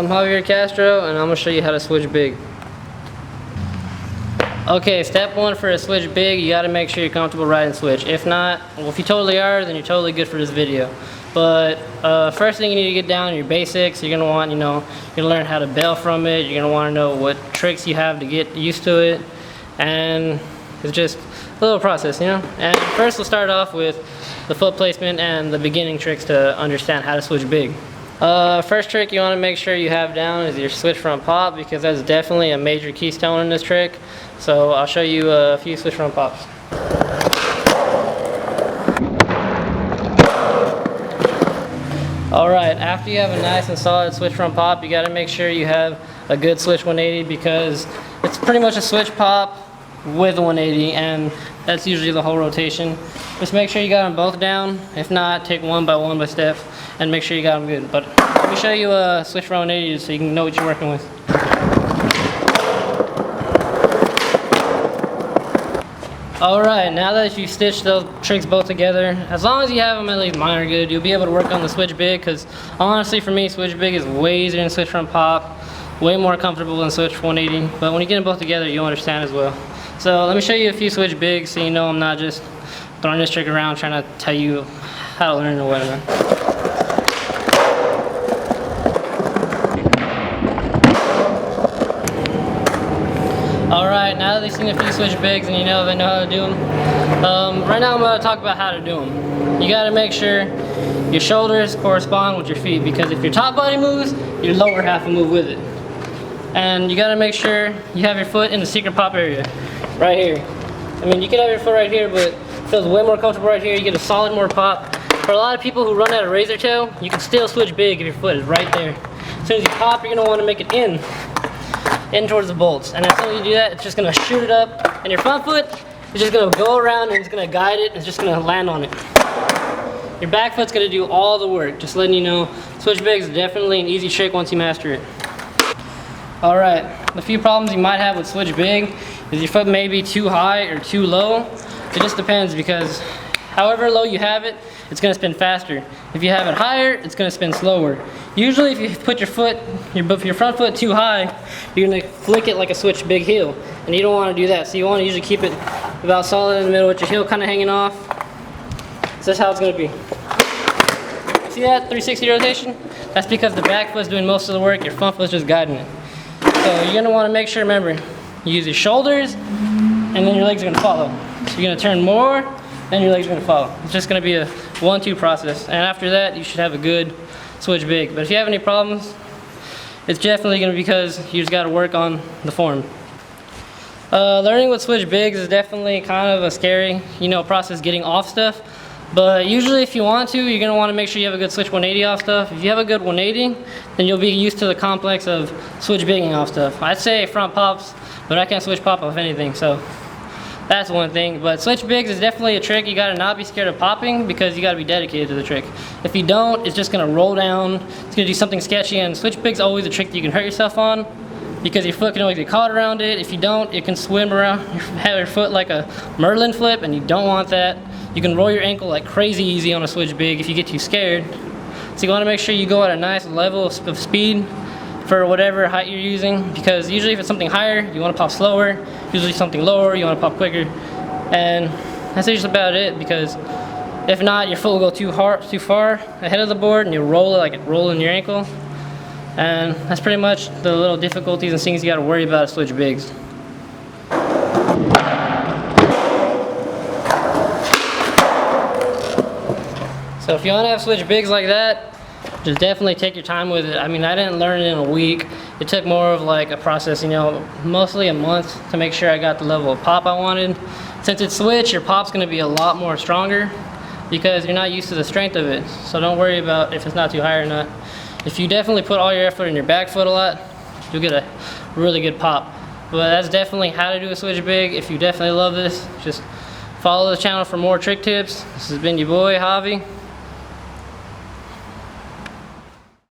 I'm Javier Castro, and I'm going to show you how to switch big. Okay, step one for a switch big, you got to make sure you're comfortable riding switch. If not, well, if you totally are, then you're totally good for this video. But first thing you need to get down are your basics. You're going to want, you're going to learn how to bail from it. You're going to want to know what tricks you have to get used to it. And it's just a little process, And first we'll start off with the foot placement and the beginning tricks to understand how to switch big. First trick you want to make sure you have down is your switch front pop, because that's definitely a major keystone in this trick. So I'll show you a few switch front pops. Alright, after you have a nice and solid switch front pop, you got to make sure you have a good switch 180, because it's pretty much a switch pop with a 180, and that's usually the whole rotation. Just make sure you got them both down. If not, take one by step and make sure you got them good. But let me show you a switch for 180 so you can know what you're working with. Alright, now that you've stitched those tricks both together, as long as you have them at least minor good, you'll be able to work on the switch big, because honestly for me, switch big is way easier than switch front pop, way more comfortable than switch 180, but when you get them both together, you'll understand as well. So let me show you a few switch bigs so you know I'm not just throwing this trick around trying to tell you how to learn or whatever. Alright, now that you've seen a few switch bigs and you know they know how to do them, right now I'm going to talk about how to do them. You got to make sure your shoulders correspond with your feet, because if your top body moves, your lower half will move with it. And you got to make sure you have your foot in the secret pop area, right here. I mean, you can have your foot right here, but it feels way more comfortable right here. You get a solid more pop. For a lot of people who run out of razor tail, you can still switch big if your foot is right there. As soon as you pop, you're going to want to make it in towards the bolts. And as soon as you do that, it's just going to shoot it up. And your front foot is just going to go around and it's going to guide it. And it's just going to land on it. Your back foot's going to do all the work. Just letting you know, switch big is definitely an easy trick once you master it. Alright, the few problems you might have with switch big is your foot may be too high or too low. It just depends, because however low you have it, it's going to spin faster. If you have it higher, it's going to spin slower. Usually if you put your front foot too high, you're going to flick it like a switch big heel. And you don't want to do that. So you want to usually keep it about solid in the middle with your heel kind of hanging off. So that's how it's going to be. See that 360 rotation? That's because the back foot's doing most of the work, your front foot's just guiding it. So you're going to want to make sure, remember, you use your shoulders and then your legs are going to follow. So you're going to turn more, then your legs are going to follow. It's just going to be a 1-2 process. And after that, you should have a good switch big. But if you have any problems, it's definitely going to be because you just got to work on the form. Learning with switch bigs is definitely kind of a scary, process getting off stuff. But usually if you want to, you're going to want to make sure you have a good switch 180 off stuff. If you have a good 180, then you'll be used to the complex of switch bigging off stuff. I'd say front pops, but I can't switch pop off anything, so that's one thing. But switch bigs is definitely a trick. You got to not be scared of popping, because you got to be dedicated to the trick. If you don't, it's just going to roll down. It's going to do something sketchy, and switch bigs always a trick that you can hurt yourself on, because your foot can always get caught around it. If you don't, it can swim around, have your foot like a Merlin flip, and you don't want that. You can roll your ankle like crazy easy on a switch big if you get too scared. So you want to make sure you go at a nice level of speed for whatever height you're using, because usually if it's something higher, you want to pop slower. Usually something lower, you want to pop quicker. And that's just about it, because if not, your foot will go too far ahead of the board and you'll roll it like it's rolling your ankle. And that's pretty much the little difficulties and things you got to worry about at switch bigs. So if you want to have switch bigs like that, just definitely take your time with it. I mean, I didn't learn it in a week. It took more of like a process, mostly a month to make sure I got the level of pop I wanted. Since it's switch, your pop's going to be a lot more stronger because you're not used to the strength of it. So don't worry about if it's not too high or not. If you definitely put all your effort in your back foot a lot, you'll get a really good pop. But that's definitely how to do a switch big. If you definitely love this, just follow the channel for more trick tips. This has been your boy, Javi.